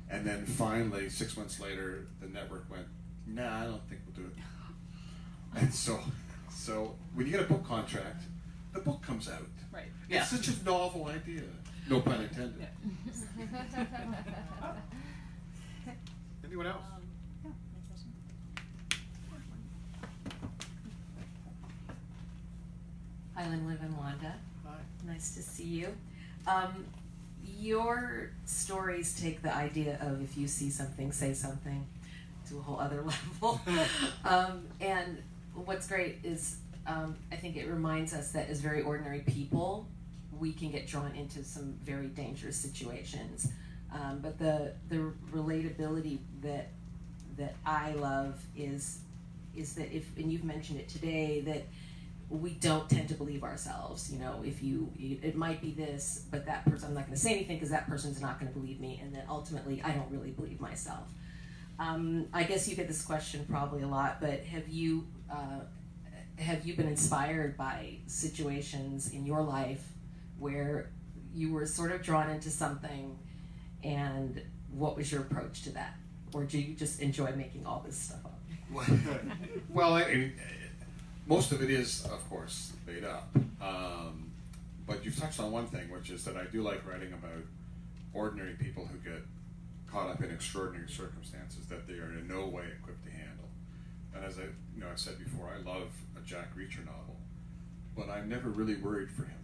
And then finally, 6 months later, the network went, nah, I don't think we'll do it. And so when you get a book contract, the book comes out. Right. It's such a novel idea. No pun intended. Yeah. Anyone else? Hi, Linwood and Wanda. Hi. Nice to see you. Your stories take the idea of if you see something, say something, to a whole other level. And what's great is I think it reminds us that as very ordinary people, we can get drawn into some very dangerous situations. But the relatability that I love is that and you've mentioned it today, that we don't tend to believe ourselves. You know, if it might be this, but that person, I'm not going to say anything because that person's not going to believe me, and then ultimately I don't really believe myself. I guess you get this question probably a lot, but have you been inspired by situations in your life where you were sort of drawn into something, and what was your approach to that? Or do you just enjoy making all this stuff up? Well, most of it is, of course, made up. But you've touched on one thing, which is that I do like writing about ordinary people who get caught up in extraordinary circumstances that they are in no way equipped to handle. And as I've said before, I love a Jack Reacher novel, but I'm never really worried for him.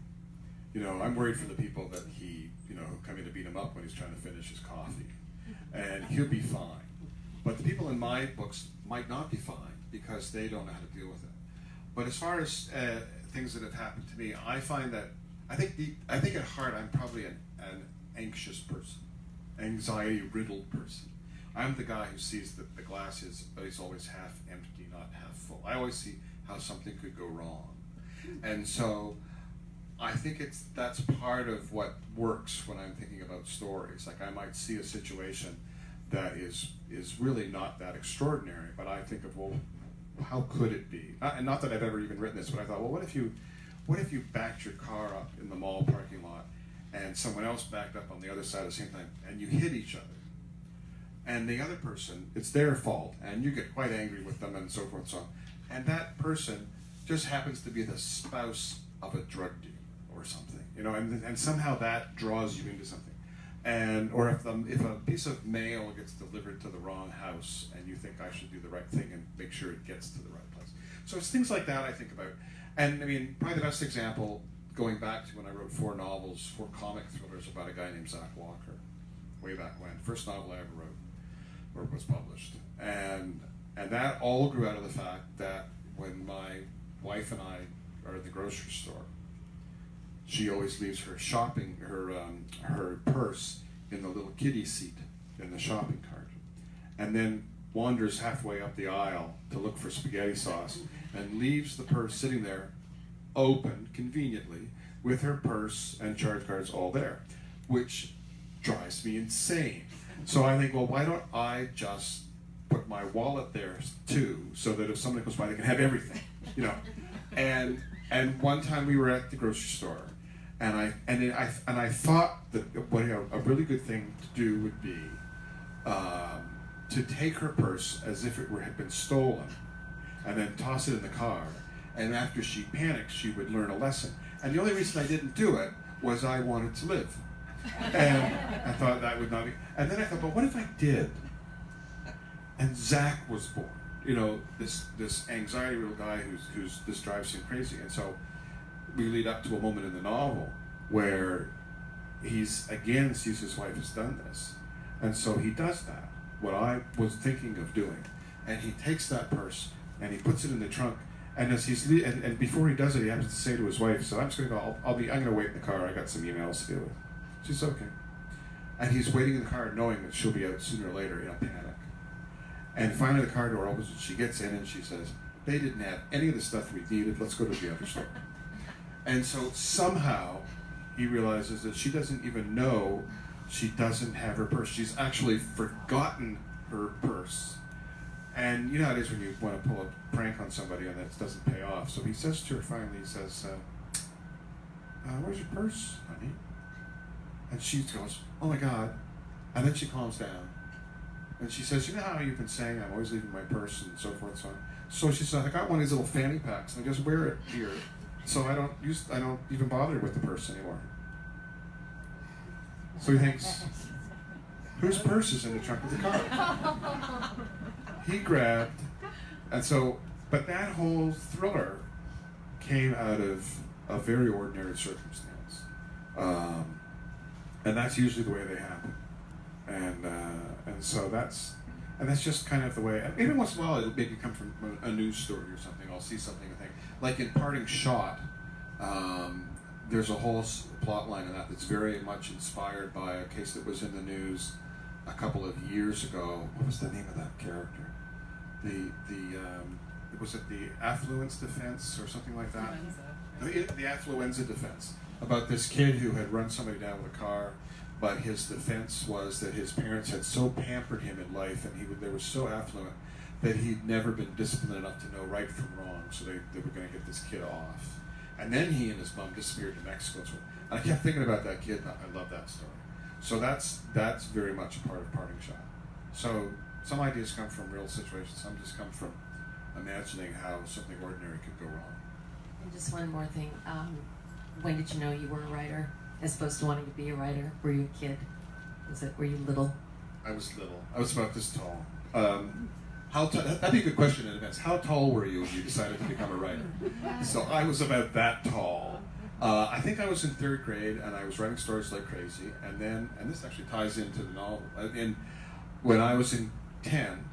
You know, I'm worried for the people that he, who come in to beat him up when he's trying to finish his coffee, and he'll be fine. But the people in my books might not be fine because they don't know how to deal with it. But as far as things that have happened to me, I find that I think at heart I'm probably an anxious person, anxiety-riddled person. I'm the guy who sees that the glass is always half empty, not half full. I always see how something could go wrong, and so I think that's part of what works when I'm thinking about stories. Like I might see a situation that is really not that extraordinary, but I think of, well, how could it be? And not that I've ever even written this, but I thought, well, what if you backed your car up in the mall parking lot and someone else backed up on the other side at the same time and you hit each other? And the other person, it's their fault, and you get quite angry with them and so forth and so on. And that person just happens to be the spouse of a drug dealer or something, and somehow that draws you into something. Or if a piece of mail gets delivered to the wrong house and you think I should do the right thing and make sure it gets to the right place. So it's things like that I think about. And I mean, probably the best example, going back to when I wrote 4 comic thrillers about a guy named Zach Walker, way back when. First novel I ever wrote, or was published. And that all grew out of the fact that when my wife and I are at the grocery store, she always leaves her her purse in the little kiddie seat in the shopping cart, and then wanders halfway up the aisle to look for spaghetti sauce, and leaves the purse sitting there, open conveniently, with her purse and charge cards all there, which drives me insane. So I think, well, why don't I just put my wallet there too, so that if somebody goes by, they can have everything, And one time we were at the grocery store. And I thought that a really good thing to do would be to take her purse as if it had been stolen, and then toss it in the car. And after she panicked, she would learn a lesson. And the only reason I didn't do it was I wanted to live. And I thought that would not be. And then I thought, but what if I did? And Zach was born. This anxiety-riddled guy who's this drives him crazy. And so we lead up to a moment in the novel where he's again sees his wife has done this, and so he does that, what I was thinking of doing, and he takes that purse and he puts it in the trunk, and as he's and before he does it, he happens to say to his wife, so I'm just going to go, I'm going to wait in the car, I got some emails to deal with. She's okay. And he's waiting in the car knowing that she'll be out sooner or later in a panic. And finally the car door opens and she gets in and she says, they didn't have any of the stuff we needed, let's go to the other store. And so somehow he realizes that she doesn't even know she doesn't have her purse. She's actually forgotten her purse. And you know how it is when you want to pull a prank on somebody and that doesn't pay off. So he says to her finally, he says, where's your purse, honey? And she goes, oh my God. And then she calms down. And she says, you know how you've been saying I'm always leaving my purse and so forth and so on. So she said, I got one of these little fanny packs and I just wear it here. So I don't even bother with the purse anymore. So he thinks, whose purse is in the trunk of the car? He grabbed, and so, but that whole thriller came out of a very ordinary circumstance. And that's usually the way they happen. And so that's just kind of the way, every once in a while it'll maybe come from a news story or something. I'll see something and think, like in Parting Shot, there's a whole plot line in that that's very much inspired by a case that was in the news a couple of years ago. What was the name of that character? Was it the affluence defense or something like that? The affluenza defense, about this kid who had run somebody down with a car, but his defense was that his parents had so pampered him in life, and they were so affluent that he'd never been disciplined enough to know right from wrong, so they were going to get this kid off. And then he and his mom disappeared to Mexico. And I kept thinking about that kid, and I love that story. So that's very much a part of Parting Shot. So some ideas come from real situations, some just come from imagining how something ordinary could go wrong. And just one more thing. When did you know you were a writer, as opposed to wanting to be a writer? Were you a kid? Were you little? I was little. I was about this tall. That'd be a good question in advance. How tall were you when you decided to become a writer? So I was about that tall. I think I was in 3rd grade, and I was writing stories like crazy. And this actually ties into the novel. When I was 10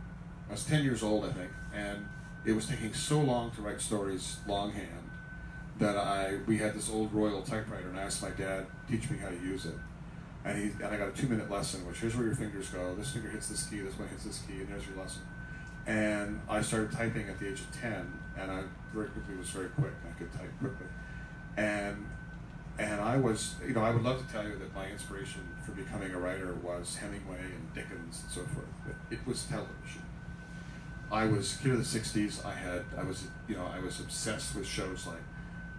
years old, I think, and it was taking so long to write stories longhand that we had this old Royal typewriter, and I asked my dad, teach me how to use it. And I got a 2-minute lesson, which here's where your fingers go. This finger hits this key, this one hits this key, and there's your lesson. And I started typing at the age of 10, and I very quickly was very quick. I could type quickly. And I was, I would love to tell you that my inspiration for becoming a writer was Hemingway and Dickens and so forth. But it was television. I was a kid of the 60s. I was obsessed with shows like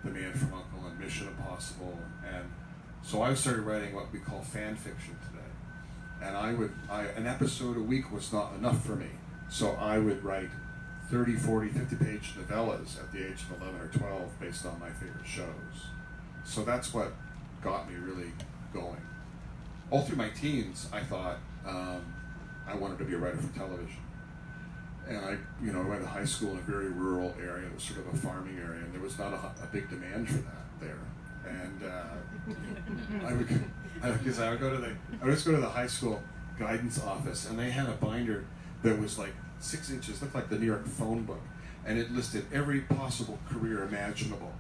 The Man from U.N.C.L.E. and Mission Impossible, and so I started writing what we call fan fiction today. And an episode a week was not enough for me. So I would write 30, 40, 50-page novellas at the age of 11 or 12 based on my favorite shows. So that's what got me really going. All through my teens, I thought I wanted to be a writer for television. And I went to high school in a very rural area. It was sort of a farming area, and there was not a big demand for that there. And I would just go to the high school guidance office, and they had a binder that was like 6 inches, looked like the New York phone book, and it listed every possible career imaginable.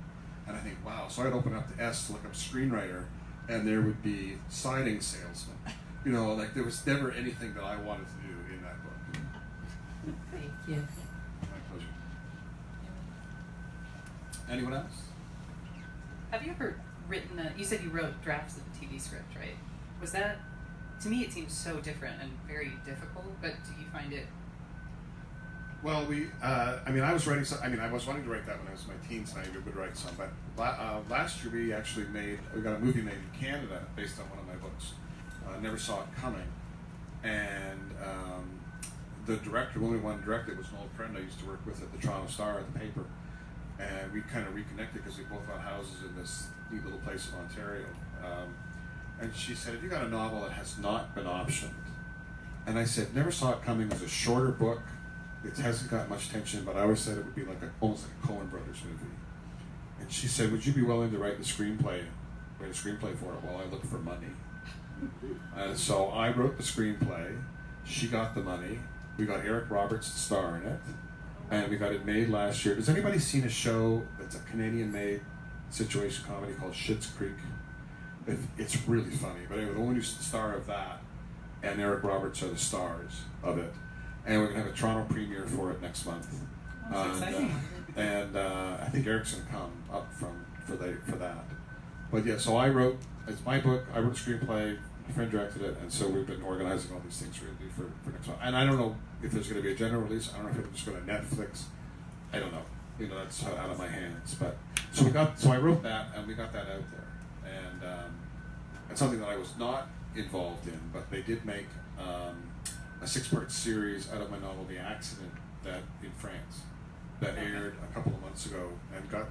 And I think, wow. So I'd open up the S to look up screenwriter, and there would be siding salesman. There was never anything that I wanted to do in that book. Thank you. My pleasure. Anyone else? Have you ever written you said you wrote drafts of a TV script, right? Was that, to me it seems so different and very difficult, but do you find it? Well, I was writing some, I was wanting to write that when I was in my teens, and I would write some, but last year we got a movie made in Canada based on one of my books, Never Saw It Coming, and the director, the only one directed, was an old friend I used to work with at the Toronto Star at the paper, and we kind of reconnected because we both got houses in this neat little place in Ontario, and she said, have you got a novel that has not been optioned? And I said, Never Saw It Coming was a shorter book. It hasn't got much attention, but I always said it would be almost like a Coen Brothers movie. And she said, would you be willing to write a screenplay for it while I look for money? And so I wrote the screenplay. She got the money. We got Eric Roberts to star in it. And we got it made last year. Has anybody seen a show that's a Canadian-made situation comedy called Schitt's Creek? It's really funny. But anyway, the woman who's the star of that and Eric Roberts are the stars of it. And we're going to have a Toronto premiere for it next month. That's exciting. I think Eric's going to come up for that. But yeah, so it's my book, I wrote a screenplay, my friend directed it, and so we've been organizing all these things really for next month. And I don't know if there's going to be a general release. I don't know if it'll just go to Netflix. I don't know. That's out of my hands. But so I wrote that, and we got that out there. And it's something that I was not involved in, but they did make a 6-part series out of my novel The Accident that in France that aired a couple of months ago and got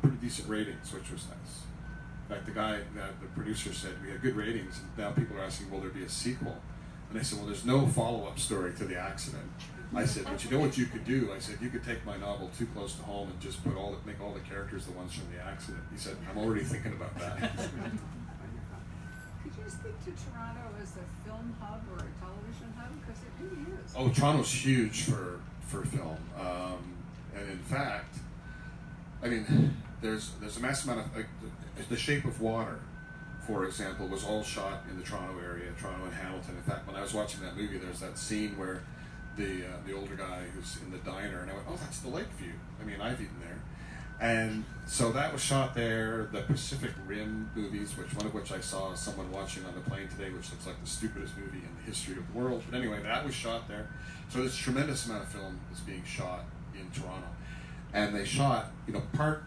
pretty decent ratings, which was nice. In fact, the producer said we had good ratings, and now people are asking, will there be a sequel? And I said, well, there's no follow-up story to The Accident. I said, but you know what you could do? I said, you could take my novel Too Close to Home and just make all the characters the ones from The Accident. He said, I'm already thinking about that. Could you speak to Toronto as a film hub or a television hub? Because it really is. Oh, Toronto's huge for film. And in fact, I mean, there's a massive amount of, like, The Shape of Water, for example, was all shot in the Toronto area, Toronto and Hamilton. In fact, when I was watching that movie, there's that scene where the older guy who's in the diner, and I went, oh, that's the Lakeview. I mean, I've eaten there. And so that was shot there. The Pacific Rim movies, one of which I saw someone watching on the plane today, which looks like the stupidest movie in the history of the world. But anyway, that was shot there. So there's a tremendous amount of film that's being shot in Toronto. And they shot, part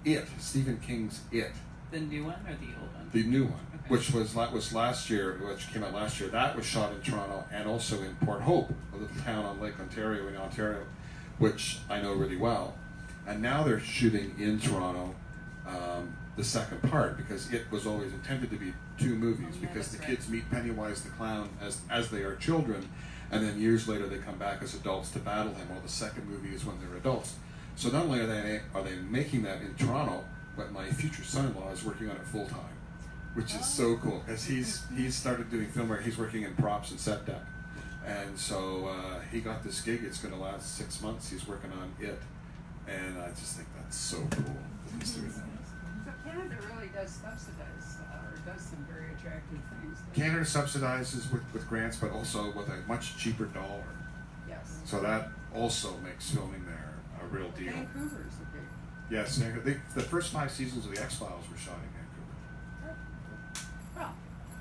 It, Stephen King's It. The new one or the old one? The new one, Okay. which was last year, which came out last year. That was shot in Toronto and also in Port Hope, a little town on Lake Ontario in Ontario, which I know really well. And now they're shooting in Toronto the second part, because it was always intended to be 2 movies, Oh, because the that's kids meet Pennywise the Clown as they are children, and then years later they come back as adults to battle him, while the second movie is when they're adults. So not only are they making that in Toronto, but my future son-in-law is working on it full-time, which is so cool, because he's started doing film where he's working in props and set deck. And so he got this gig. It's going to last 6 months. He's working on it. And I just think that's so cool that he's doing that. So Canada really does subsidize, or does some very attractive things. Canada subsidizes with grants, but also with a much cheaper dollar. Yes. So that also makes filming there a real deal. Vancouver's a big. Yes, the first 5 seasons of The X-Files were shot in Vancouver. Well,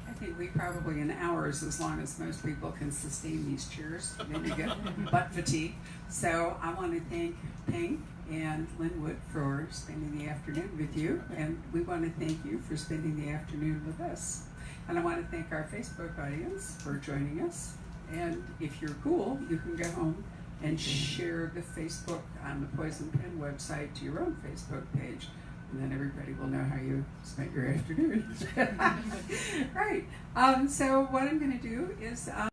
I think we probably in hours, as long as most people can sustain these cheers, maybe get butt fatigue. So I want to thank Peng and Linwood for spending the afternoon with you, and we want to thank you for spending the afternoon with us. And I want to thank our Facebook audience for joining us. And if you're cool, you can go home and share the Facebook on the Poison Pen website to your own Facebook page. And then everybody will know how you spent your afternoon. Right. So what I'm going to do is